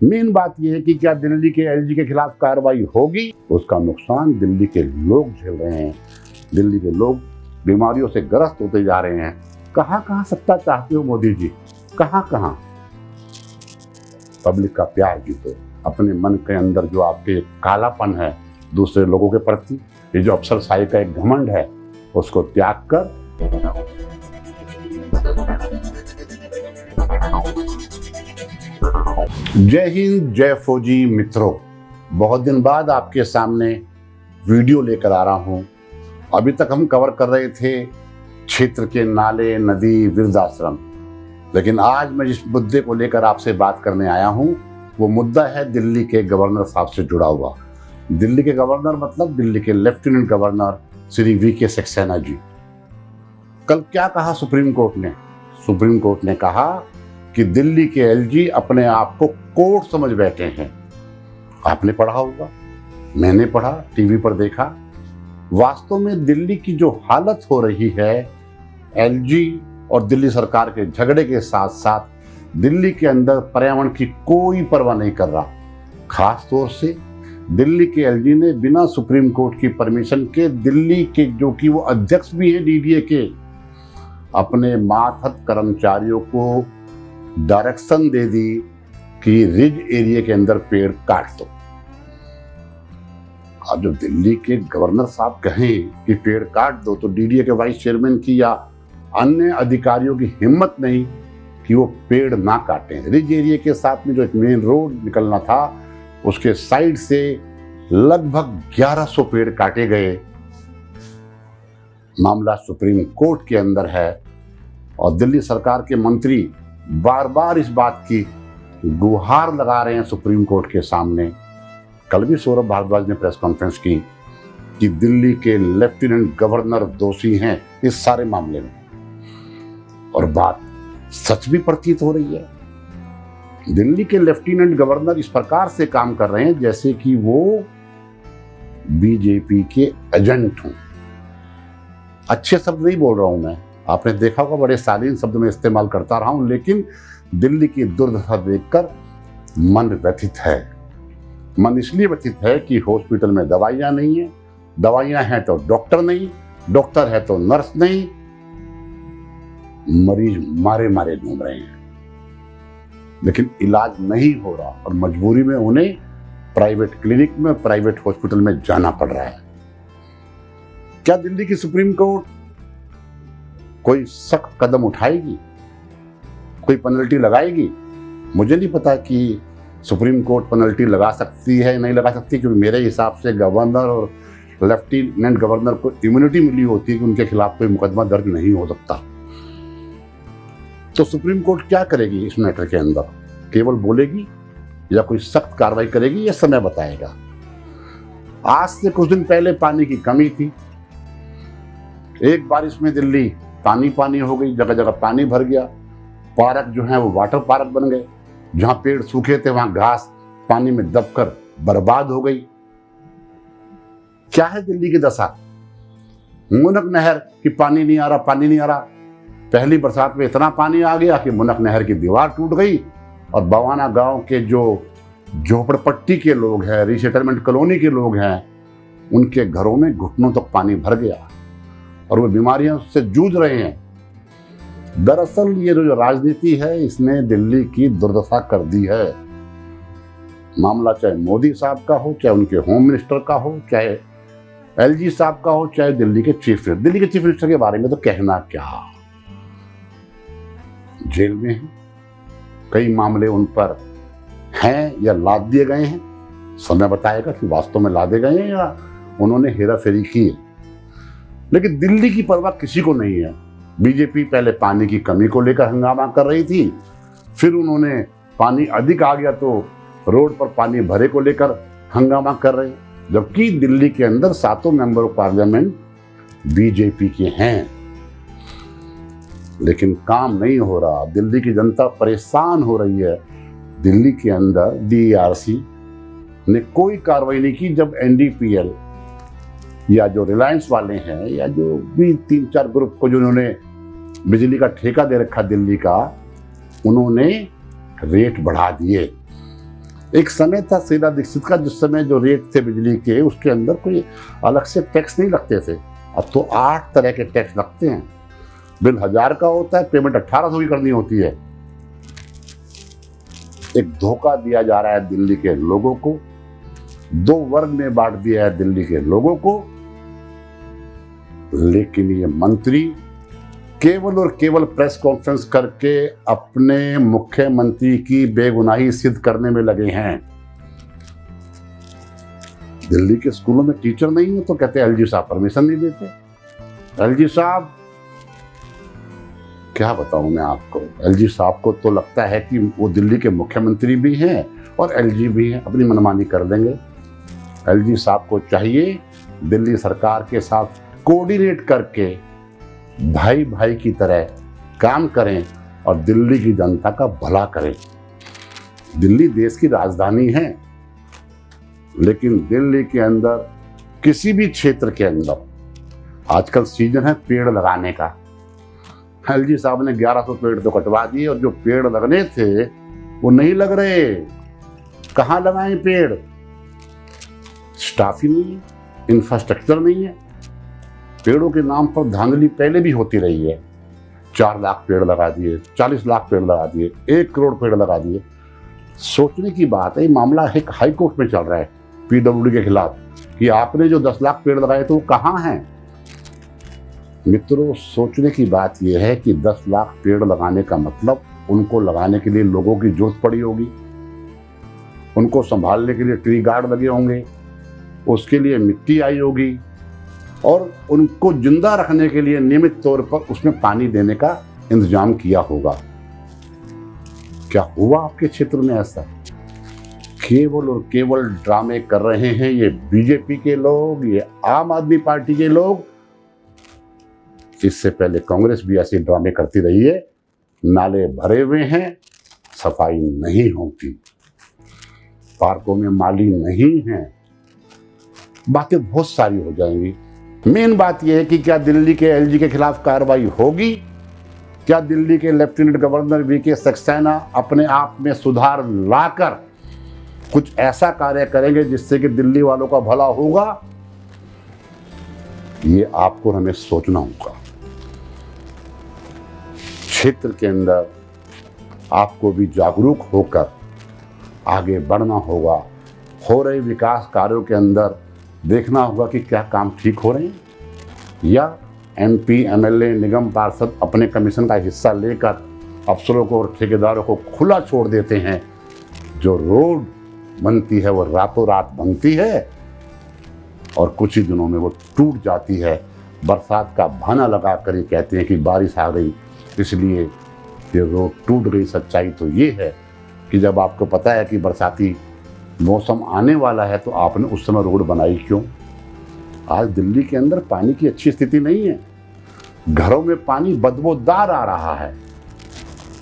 Main बात यह है कि क्या दिल्ली के एलजी के खिलाफ कार्रवाई होगी? उसका नुकसान दिल्ली के लोग झेल रहे हैं। दिल्ली के लोग बीमारियों से ग्रस्त होते जा रहे हैं। कहाँ सत्ता चाहते हो मोदी जी, कहाँ? पब्लिक का प्यार जीतो। अपने मन के अंदर जो आपके कालापन है दूसरे लोगों के प्रति, ये जो अफसरशाही का एक घमंड है, उसको त्याग कर जय हिंद, जय फौजी मित्रों। बहुत दिन बाद आपके सामने वीडियो लेकर आ रहा हूं। अभी तक हम कवर कर रहे थे क्षेत्र के नाले, नदी, वृद्धाश्रम, लेकिन आज मैं जिस मुद्दे को लेकर आपसे बात करने आया हूं वो मुद्दा है दिल्ली के गवर्नर साहब से जुड़ा हुआ। दिल्ली के गवर्नर मतलब दिल्ली के lieutenant governor Shri VK Saxena ji. कल क्या कहा सुप्रीम कोर्ट ने? सुप्रीम कोर्ट ने कहा कि दिल्ली के एलजी अपने आप को कोर्ट समझ बैठे हैं। आपने पढ़ा होगा, मैंने पढ़ा, टीवी पर देखा। वास्तव में दिल्ली की जो हालत हो रही है, एलजी और दिल्ली सरकार के झगड़े के साथ साथ दिल्ली के अंदर पर्यावरण की कोई परवाह नहीं कर रहा। खास तौर से दिल्ली के एलजी ने बिना सुप्रीम कोर्ट की परमिशन के दिल्ली के, जो कि वो अध्यक्ष भी हैं डीडीए के, अपने मातहत कर्मचारियों को डायरेक्शन दे दी कि रिज एरिया के अंदर पेड़ काट दो। अब जब दिल्ली के गवर्नर साहब कहें कि पेड़ काट दो तो डीडीए के वाइस चेयरमैन की या अन्य अधिकारियों की हिम्मत नहीं कि वो पेड़ ना काटें। रिज एरिया के साथ में जो एक मेन रोड निकलना था उसके साइड से लगभग 1100 पेड़ काटे गए। मामला सुप्रीम कोर्ट के अंदर है और दिल्ली सरकार के मंत्री बार बार इस बात की गुहार लगा रहे हैं सुप्रीम कोर्ट के सामने। कल भी सौरभ भारद्वाज ने प्रेस कॉन्फ्रेंस की कि दिल्ली के लेफ्टिनेंट गवर्नर दोषी हैं इस सारे मामले में, और बात सच भी प्रतीत हो रही है। दिल्ली के लेफ्टिनेंट गवर्नर इस प्रकार से काम कर रहे हैं जैसे कि वो बीजेपी के एजेंट हों। अच्छे शब्द नहीं बोल रहा हूं मैं, आपने देखा होगा बड़े शालीन शब्द में इस्तेमाल करता रहा हूं, लेकिन दिल्ली की दुर्दशा देखकर मन व्यथित है। मन इसलिए व्यथित है कि हॉस्पिटल में दवाइयां नहीं है, दवाइयां हैं तो डॉक्टर नहीं, डॉक्टर है तो नर्स नहीं, मरीज मारे मारे घूम रहे हैं, लेकिन इलाज नहीं हो रहा और मजबूरी में उन्हें प्राइवेट क्लिनिक में, प्राइवेट हॉस्पिटल में जाना पड़ रहा है। क्या दिल्ली की सुप्रीम कोर्ट कोई सख्त कदम उठाएगी, कोई पेनल्टी लगाएगी? मुझे नहीं पता कि सुप्रीम कोर्ट पेनल्टी लगा सकती है नहीं लगा सकती, क्योंकि मेरे हिसाब से गवर्नर और लेफ्टिनेंट गवर्नर को इम्यूनिटी मिली होती है कि उनके खिलाफ कोई मुकदमा दर्ज नहीं हो सकता। तो सुप्रीम कोर्ट क्या करेगी इस मैटर के अंदर? केवल बोलेगी या कोई सख्त कार्रवाई करेगी, यह समय बताएगा। आज से कुछ दिन पहले पानी की कमी थी। एक बारिश में दिल्ली पानी हो गई, जगह जगह पानी भर गया। पार्क जो है वो वाटर पार्क बन गए। जहां पेड़ सूखे थे वहां घास पानी में दबकर बर्बाद हो गई। क्या है दिल्ली की दशा? मुनक नहर की पानी नहीं आ रहा। पहली बरसात में इतना पानी आ गया कि मुनक नहर की दीवार टूट गई और बवाना गांव के जो झोपड़पट्टी के लोग हैं, रीसेटलमेंट कॉलोनी के लोग हैं, उनके घरों में घुटनों तक पानी भर गया और वो बीमारियों से जूझ रहे हैं। दरअसल ये जो राजनीति है इसने दिल्ली की दुर्दशा कर दी है। मामला चाहे मोदी साहब का हो, चाहे उनके होम मिनिस्टर का हो, चाहे एलजी साहब का हो, चाहे दिल्ली के चीफ मिनिस्टर के बारे में तो कहना क्या, जेल में हैं। कई मामले उन पर हैं या लाद दिए गए हैं। समय बताएगा कि वास्तव में लादे गए हैं या उन्होंने हेराफेरी की है। लेकिन दिल्ली की परवाह किसी को नहीं है। बीजेपी पहले पानी की कमी को लेकर हंगामा कर रही थी, फिर उन्होंने पानी अधिक आ गया तो रोड पर पानी भरे को लेकर हंगामा कर रहे, जबकि दिल्ली के अंदर 7 मेंबर ऑफ पार्लियामेंट बीजेपी के हैं। लेकिन काम नहीं हो रहा, दिल्ली की जनता परेशान हो रही है। दिल्ली के अंदर डीआरसी ने कोई कार्रवाई नहीं की जब एनडीपीएल या जो रिलायंस वाले हैं या जो भी 3-4 ग्रुप को जिन्होंने बिजली का ठेका दे रखा दिल्ली का, उन्होंने रेट बढ़ा दिए। एक समय था शीला दीक्षित का, जिस समय जो रेट थे बिजली के, उसके अंदर कोई अलग से टैक्स नहीं लगते थे। अब तो 8 तरह के टैक्स लगते हैं। बिल 1000 का होता है, पेमेंट 1800 की करनी होती है। एक धोखा दिया जा रहा है दिल्ली के लोगों को, 2 वर्ग में बांट दिया है दिल्ली के लोगों को। लेकिन ये मंत्री केवल और केवल प्रेस कॉन्फ्रेंस करके अपने मुख्यमंत्री की बेगुनाही सिद्ध करने में लगे हैं। दिल्ली के स्कूलों में टीचर नहीं है तो कहते हैं एलजी साहब परमिशन नहीं देते। एलजी साहब, क्या बताऊं मैं आपको, एलजी साहब को तो लगता है कि वो दिल्ली के मुख्यमंत्री भी हैं और एलजी भी हैं, अपनी मनमानी कर देंगे। एलजी साहब को चाहिए दिल्ली सरकार के साथ कोऑर्डिनेट करके भाई भाई की तरह काम करें और दिल्ली की जनता का भला करें। दिल्ली देश की राजधानी है, लेकिन दिल्ली के अंदर किसी भी क्षेत्र के अंदर आजकल सीजन है पेड़ लगाने का। एलजी साहब ने 1100 पेड़ तो कटवा दिए और जो पेड़ लगने थे वो नहीं लग रहे। कहाँ लगाएं पेड़? स्टाफ ही नहीं है, इंफ्रास्ट्रक्चर नहीं है। पेड़ों के नाम पर धांधली पहले भी होती रही है। 4 लाख पेड़ लगा दिए, 40 लाख पेड़ लगा दिए, 1 करोड़ पेड़ लगा दिए। सोचने की बात है, मामला एक हाई कोर्ट में चल रहा है पीडब्ल्यूडी के खिलाफ कि आपने जो 10 लाख पेड़ लगाए थे वो कहाँ हैं। मित्रों, सोचने की बात यह है कि 10 लाख पेड़ लगाने का मतलब उनको लगाने के लिए लोगों की जरूरत पड़ी होगी, उनको संभालने के लिए ट्री गार्ड लगे होंगे, उसके लिए मिट्टी आई होगी और उनको जिंदा रखने के लिए नियमित तौर पर उसमें पानी देने का इंतजाम किया होगा। क्या हुआ आपके क्षेत्र में ऐसा? केवल और केवल ड्रामे कर रहे हैं ये बीजेपी के लोग, ये आम आदमी पार्टी के लोग। इससे पहले कांग्रेस भी ऐसे ड्रामे करती रही है। नाले भरे हुए हैं, सफाई नहीं होती, पार्कों में माली नहीं है, बातें बहुत सारी हो जाएंगी। मेन बात यह है कि क्या दिल्ली के एलजी के खिलाफ कार्रवाई होगी? क्या दिल्ली के लेफ्टिनेंट गवर्नर वीके सक्सेना अपने आप में सुधार लाकर कुछ ऐसा कार्य करेंगे जिससे कि दिल्ली वालों का भला होगा? ये आपको हमें सोचना होगा। क्षेत्र के अंदर आपको भी जागरूक होकर आगे बढ़ना होगा। हो रहे विकास कार्यों के अंदर देखना होगा कि क्या काम ठीक हो रहे हैं या एमपी, एमएलए, निगम पार्षद अपने कमीशन का हिस्सा लेकर अफसरों को और ठेकेदारों को खुला छोड़ देते हैं। जो रोड बनती है वो रातों रात बनती है और कुछ ही दिनों में वो टूट जाती है। बरसात का बहाना लगा कर ये कहते हैं कि बारिश आ गई इसलिए ये रोड टूट गई। सच्चाई तो ये है कि जब आपको पता है कि बरसाती मौसम आने वाला है तो आपने उस समय रोड बनाई क्यों? आज दिल्ली के अंदर पानी की अच्छी स्थिति नहीं है, घरों में पानी बदबूदार आ रहा है,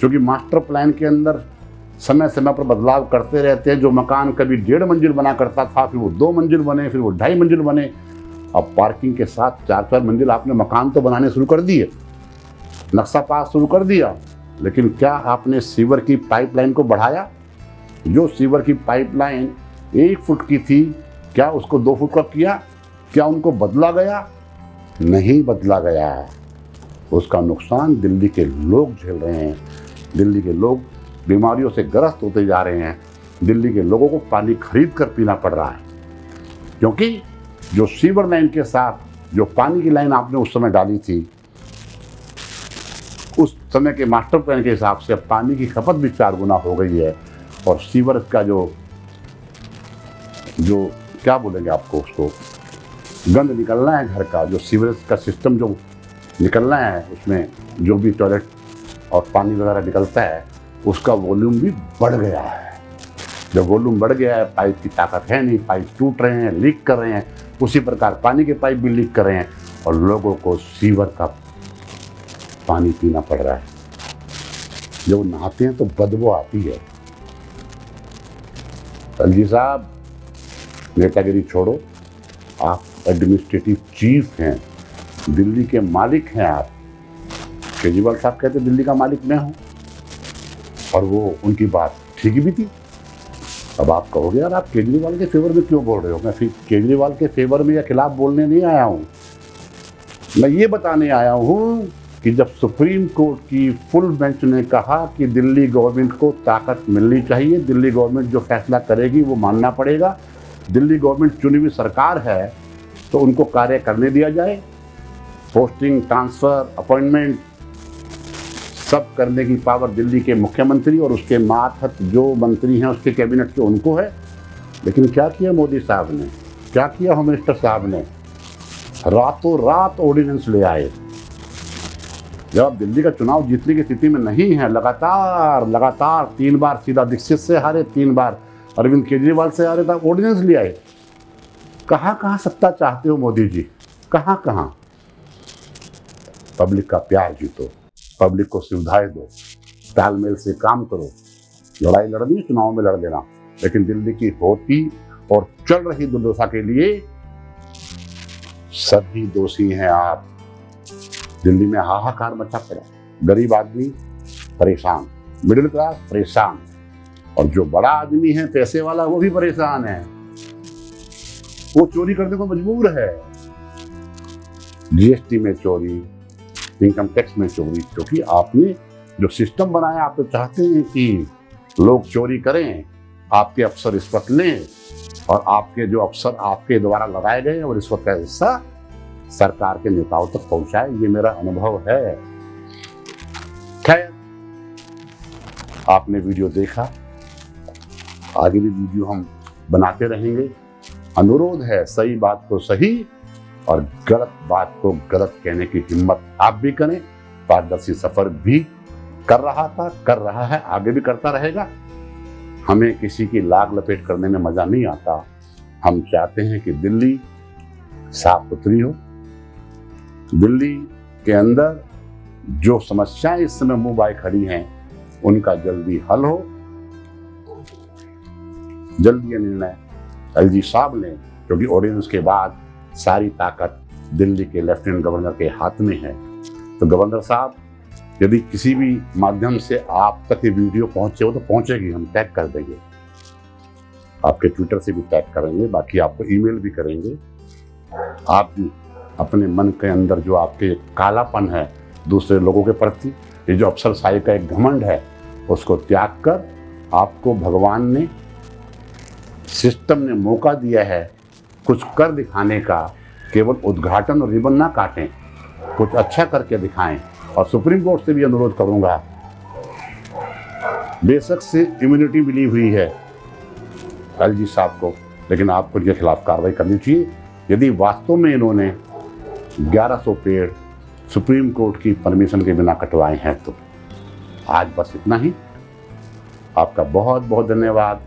क्योंकि मास्टर प्लान के अंदर समय समय पर बदलाव करते रहते हैं। जो मकान कभी 1.5 मंजिल बना करता था, फिर वो 2 मंजिल बने, फिर वो 2.5 मंजिल बने। अब पार्किंग के साथ 4-4 मंजिल आपने मकान तो बनाने शुरू कर दिए, नक्शा पास शुरू कर दिया, लेकिन क्या आपने सीवर की पाइपलाइन को बढ़ाया? जो सीवर की पाइपलाइन 1 फुट की थी, क्या उसको 2 फुट का किया? क्या उनको बदला गया? नहीं बदला गया। उसका नुकसान दिल्ली के लोग झेल रहे हैं। दिल्ली के लोग बीमारियों से ग्रस्त होते जा रहे हैं। दिल्ली के लोगों को पानी खरीद कर पीना पड़ रहा है, क्योंकि जो सीवर लाइन के साथ जो पानी की लाइन आपने उस समय डाली थी, उस समय के मास्टर प्लान के हिसाब से पानी की खपत भी 4 गुना हो गई है। और सीवर का जो क्या बोलेंगे आपको, उसको गंद निकलना है घर का, जो सीवरेज का सिस्टम जो निकलना है, उसमें जो भी टॉयलेट और पानी वगैरह निकलता है, उसका वॉल्यूम भी बढ़ गया है। जब वॉल्यूम बढ़ गया है, पाइप की ताकत है नहीं, पाइप टूट रहे हैं, लीक कर रहे हैं। उसी प्रकार पानी के पाइप भी लीक कर रहे हैं और लोगों को सीवर का पानी पीना पड़ रहा है। जब नहाते हैं तो बदबू आती है। एलजी साहब, नेतागिरी छोड़ो, आप एडमिनिस्ट्रेटिव चीफ हैं, दिल्ली के मालिक हैं आप। केजरीवाल साहब कहते दिल्ली का मालिक मैं हूं, और वो उनकी बात ठीक भी थी। अब आप कहोगे यार आप केजरीवाल के फेवर में क्यों बोल रहे हो? मैं फिर केजरीवाल के फेवर में या खिलाफ बोलने नहीं आया हूँ। मैं ये बताने आया हूँ कि जब सुप्रीम कोर्ट की फुल बेंच ने कहा कि दिल्ली गवर्नमेंट को ताकत मिलनी चाहिए, दिल्ली गवर्नमेंट जो फैसला करेगी वो मानना पड़ेगा, दिल्ली गवर्नमेंट चुनी हुई सरकार है तो उनको कार्य करने दिया जाए, पोस्टिंग, ट्रांसफ़र, अपॉइंटमेंट सब करने की पावर दिल्ली के मुख्यमंत्री और उसके मातहत जो मंत्री हैं उसके कैबिनेट के उनको है। लेकिन क्या किया मोदी साहब ने, क्या किया होम मिनिस्टर साहब ने? रातों रात ऑर्डिनेंस ले आए। जब आप दिल्ली का चुनाव जीतने की स्थिति में नहीं है, लगातार 3 बार शीला दीक्षित से हारे, 3 बार अरविंद केजरीवाल से हारे, तब ऑर्डिनेंस ले आए। कहाँ सत्ता चाहते हो मोदी जी? कहाँ? पब्लिक का प्यार जीतो, पब्लिक को सुविधाएं दो, तालमेल से काम करो। लड़ाई लड़नी है, चुनाव में लड़ लेना, लेकिन दिल्ली की होती और चल रही दुर्दशा के लिए सभी दोषी हैं आप। दिल्ली में हाहाकार मचा पड़ा, गरीब आदमी परेशान, मिडिल क्लास परेशान, और जो बड़ा आदमी है पैसे वाला वो भी परेशान है, वो चोरी करने को मजबूर है। जीएसटी में चोरी, इनकम टैक्स में चोरी, क्योंकि आपने जो सिस्टम बनाया, आप तो चाहते हैं कि लोग चोरी करें, आपके अफसर रिश्वत लें, और आपके जो अफसर आपके द्वारा लगाए गए और रिश्वत का हिस्सा सरकार के नेताओं तक पहुंचाए। ये मेरा अनुभव है। खैर, आपने वीडियो देखा, आगे भी वीडियो हम बनाते रहेंगे। अनुरोध है सही बात को सही और गलत बात को गलत कहने की हिम्मत आप भी करें। पारदर्शी सफर भी कर रहा था, कर रहा है, आगे भी करता रहेगा। हमें किसी की लाग लपेट करने में मजा नहीं आता। हम चाहते हैं कि दिल्ली साफ सुथरी हो, दिल्ली के अंदर जो समस्याएं इस समय मुंह बाय खड़ी हैं उनका जल्दी हल हो। जल्दी ये निर्णय एलजी साहब लें, क्योंकि ऑर्डिनेंस के बाद सारी ताकत दिल्ली के लेफ्टिनेंट गवर्नर के हाथ में है। तो गवर्नर साहब, यदि किसी भी माध्यम से आप तक ये वीडियो पहुंचे हो तो पहुंचेगी, हम टैग कर देंगे, आपके ट्विटर से भी टैग करेंगे, बाकी आपको ईमेल भी करेंगे। आप भी अपने मन के अंदर जो आपके कालापन है दूसरे लोगों के प्रति, ये जो अफसरशाही का एक घमंड है, उसको त्याग कर आपको भगवान ने, सिस्टम ने मौका दिया है कुछ कर दिखाने का। केवल उद्घाटन और रिबन ना काटें, कुछ अच्छा करके दिखाएं। और सुप्रीम कोर्ट से भी अनुरोध करूंगा, बेशक से इम्यूनिटी मिली हुई है एलजी साहब को, लेकिन आपको इनके खिलाफ कार्रवाई करनी चाहिए। यदि वास्तव में इन्होंने 1100 पेड़ सुप्रीम कोर्ट की परमिशन के बिना कटवाए हैं तो। आज बस इतना ही। आपका बहुत बहुत धन्यवाद।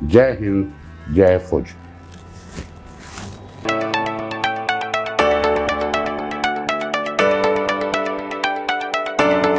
जय हिंद, जय फौज।